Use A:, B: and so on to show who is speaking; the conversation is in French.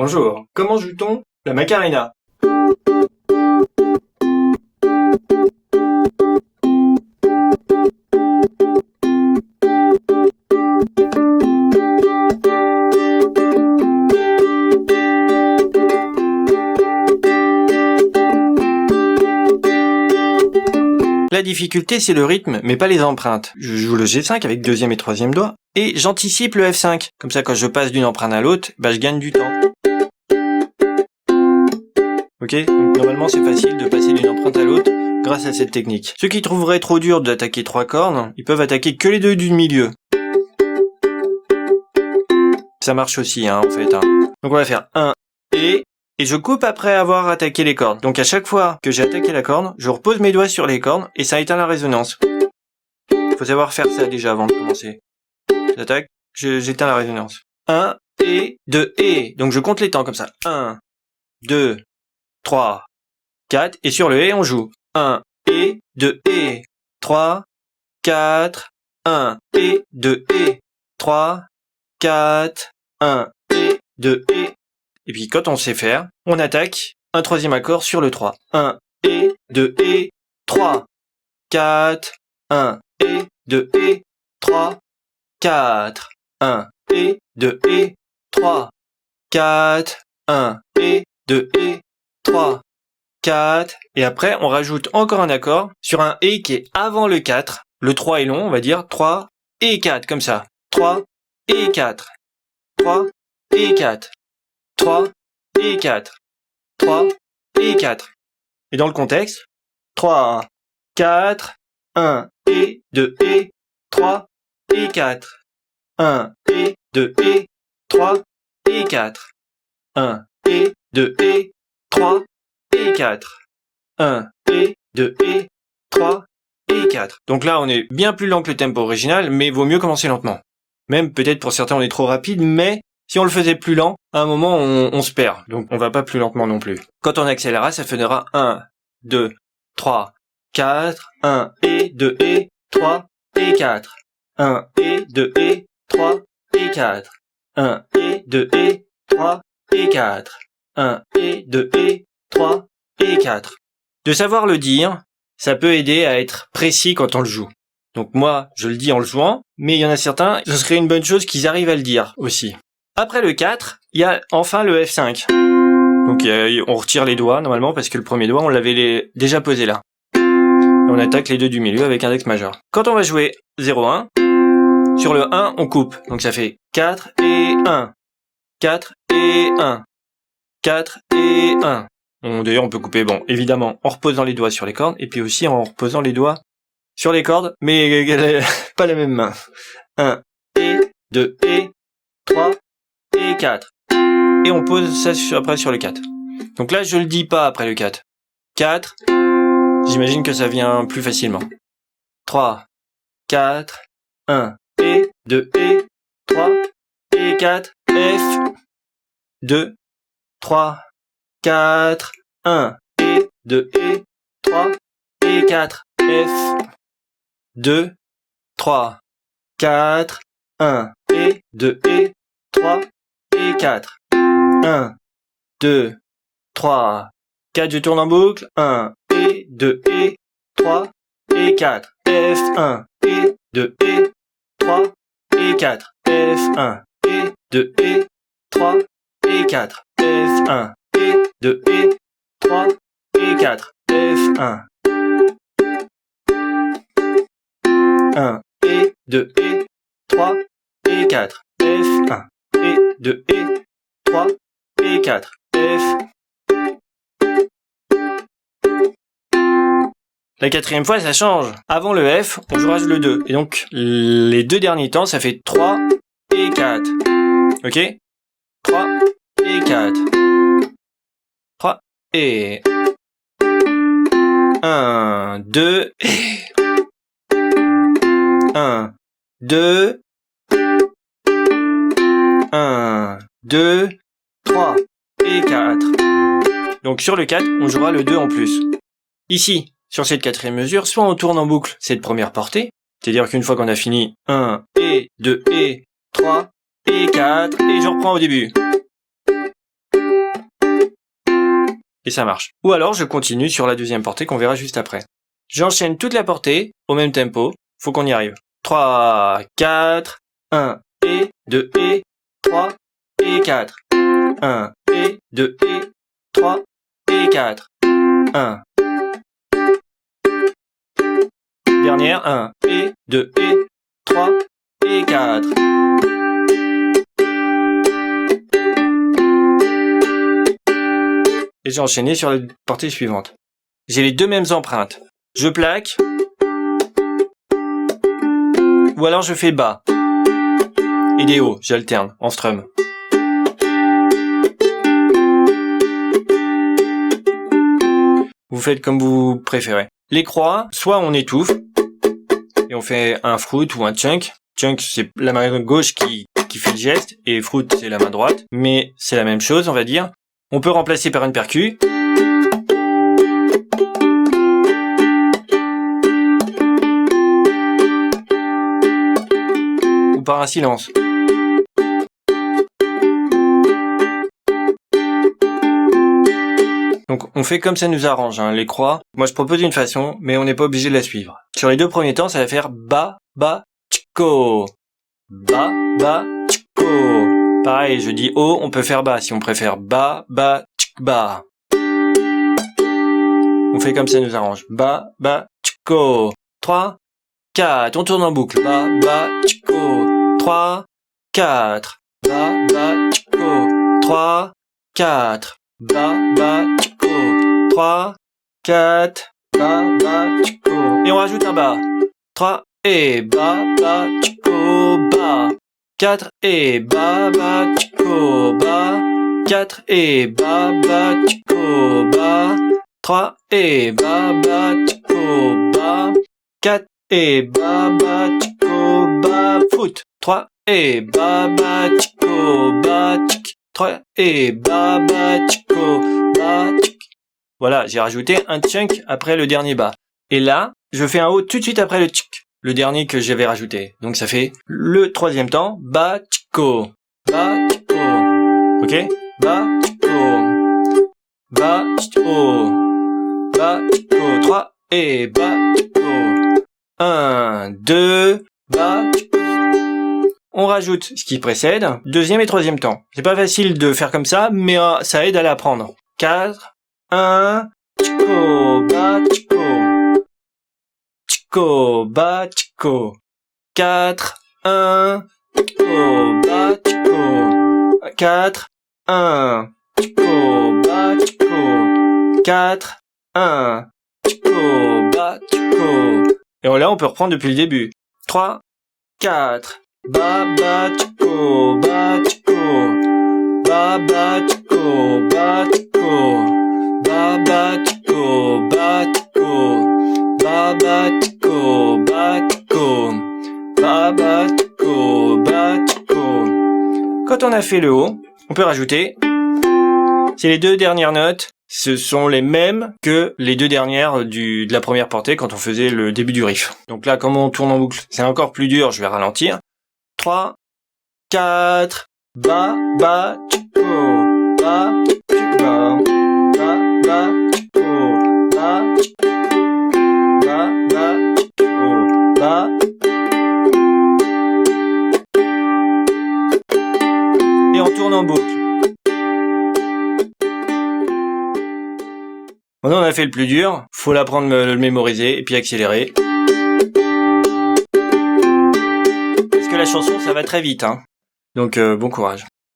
A: Bonjour, comment joue-t-on la Macarena? La difficulté, c'est le rythme, mais pas les empreintes. Je joue le G5 avec deuxième et troisième doigt, et j'anticipe le F5. Comme ça, quand je passe d'une empreinte à l'autre, je gagne du temps. Ok, donc normalement c'est facile de passer d'une empreinte à l'autre grâce à cette technique. Ceux qui trouveraient trop dur d'attaquer 3 cordes, ils peuvent attaquer que les deux du milieu. Ça marche aussi, en fait. Donc on va faire 1 et je coupe après avoir attaqué les cordes. Donc à chaque fois que j'ai attaqué la corde, je repose mes doigts sur les cordes et ça éteint la résonance. Faut savoir faire ça déjà avant de commencer. J'attaque, j'éteins la résonance. 1 et 2 et. Donc je compte les temps comme ça. 1, 2, 3, 4. Et sur le et, on joue 1 et 2 et 3, 4, 1 et 2 et 3, 4, 1 et 2 et. Et puis quand on sait faire, on attaque un troisième accord sur le 3. 1 et 2 et 3, 4, 1 et 2 et 3, 4, 1 et 2 et 3, 4, 1 et 2 et 3, 4. Et après, on rajoute encore un accord sur un et qui est avant le 4. Le 3 est long, on va dire 3 et 4, comme ça. 3 et 4. 3 et 4. 3 et 4. 3 et 4. Et dans le contexte, 3, 4, 1 et 2 et 3 et 4. 1 et 2 et 3 et 4. 1 et 2 et 3 et 4. 1 et 2 et 3 et 4. Donc là, on est bien plus lent que le tempo original, mais vaut mieux commencer lentement. Même peut-être pour certains on est trop rapide, mais si on le faisait plus lent, à un moment on se perd. Donc on va pas plus lentement non plus. Quand on accélérera, ça fera 1, 2, 3, 4, 1 et 2 et 3 et 4. 1 et 2 et 3 et 4. 1 et 2 et 3 et 4. 1 et 2 et 3 et 4. De savoir le dire, ça peut aider à être précis quand on le joue. Donc moi, je le dis en le jouant, mais il y en a certains, ce serait une bonne chose qu'ils arrivent à le dire aussi. Après le 4, il y a enfin le F5. Donc on retire les doigts normalement parce que le premier doigt, on l'avait déjà posé là. Et on attaque les deux du milieu avec index majeur. Quand on va jouer 0-1, sur le 1, on coupe. Donc ça fait 4 et 1. 4 et 1. 4 et 1. D'ailleurs, on peut couper, évidemment, en reposant les doigts sur les cordes, et puis aussi en reposant les doigts sur les cordes, mais pas la même main. 1 et 2 et 3 et 4. Et on pose ça après sur le 4. Donc là, je le dis pas après le 4. 4, j'imagine que ça vient plus facilement. 3, 4, 1 et 2 et 3 et 4, F, 2, 3, 4, 1 et 2 et 3 et 4, F, 2, 3, 4, 1 et 2 et 3 et 4. 1, 2, 3, 4, je tourne en boucle. 1 et 2 et 3 et 4. F1 et 2 et 3 et 4. F1 et 2 et 3 et 4. F1 et 2 et 3 et 4. F1. 1 et 2 et 3 et 4. F1 et 2 et 3 et 4. F. La quatrième fois, ça change. Avant le F, on jouera le 2. Et donc, les deux derniers temps, ça fait 3 et 4. Ok? 3 et 4. 3 et 1, 2 et 1, 2, 1, 2, 3 et 4. Donc sur le 4, on jouera le 2 en plus. Ici, sur cette quatrième mesure, soit on tourne en boucle cette première portée, c'est-à-dire qu'une fois qu'on a fini 1 et 2 et 3 et 4, et je reprends au début. et ça marche. Ou alors je continue sur la deuxième portée qu'on verra juste après. J'enchaîne toute la portée au même tempo, faut qu'on y arrive. 3, 4, 1 et 2 et 3 et 4. 1 et 2 et 3 et 4. 1. Dernière, 1 et 2 et 3 et 4. Et j'ai enchaîné sur la portée suivante. J'ai les deux mêmes empreintes. Je plaque. Ou alors je fais bas. Et des hauts, j'alterne en strum. Vous faites comme vous préférez. Les croix, soit on étouffe, et on fait un fruit ou un chunk. Chunk, c'est la main gauche qui fait le geste, et fruit, c'est la main droite. Mais c'est la même chose, on va dire. On peut remplacer par une percu. Ou par un silence. Donc on fait comme ça nous arrange, hein, les croix. Moi je propose une façon, mais on n'est pas obligé de la suivre. Sur les deux premiers temps, ça va faire ba, ba, tchko. Ba, ba, tchko. Pareil, je dis haut, on peut faire bas. Si on préfère ba, ba, tchk, ba. On fait comme ça nous arrange. Ba, ba, tchko. 3, 4. On tourne en boucle. Ba, ba, tchko. 3, 4. Ba, ba, tchko. 3, 4. Ba, ba, tchko. 3, 4. Ba, ba, tchko. Et on rajoute un ba. 3 et ba, ba, tchko, ba. 4 et ba, ba, tchko, ba. 4 et ba, ba, tchko, ba. 3 et ba, ba, tchko, ba. 4 et ba, ba, tchko, ba. Foot. 3 et ba, ba, tchko, ba, tchk. 3 et ba, ba, tchko, ba, tchk. Voilà, j'ai rajouté un chunk après le dernier ba. Et là, je fais un haut tout de suite après le tchk, le dernier que j'avais rajouté. Donc ça fait le troisième temps, ba, tchko, ba, tchko. Ok? Ba, tchko, ba, tchko, ba, tchko. 3 et ba, tchko. 1, 2, ba, tchko. On rajoute ce qui précède, deuxième et troisième temps. C'est pas facile de faire comme ça, mais ça aide à l'apprendre. 4, 1, tchko, ba, tchko. Tchko, ba, tchko. 4, 1, tchko, ba, tchko. 4, 1, tchko, ba, tchko. 4, 1, tchko, ba, tchko. Et là, on peut reprendre depuis le début. 3, 4, ba, ba, tchko, ba, tchko. Ba, ba, tchko, ba, tchko. Ba, ba, tchko, ba, tchko. Ba, ba, tchko, ba, tchko. Ba, ba, tchko, ba, tchko. Quand on a fait le haut, on peut rajouter. C'est les deux dernières notes. Ce sont les mêmes que les deux dernières de la première portée quand on faisait le début du riff. Donc là, comme on tourne en boucle, c'est encore plus dur, je vais ralentir. 3, 4, ba, ba, tchko, ba, tchko, ba, ba, tchko, ba, ba, ba, tchko, ba. Et on tourne en boucle. Maintenant on a fait le plus dur, faut l'apprendre, le mémoriser et puis accélérer. Parce que la chanson ça va très vite, hein. Donc bon courage.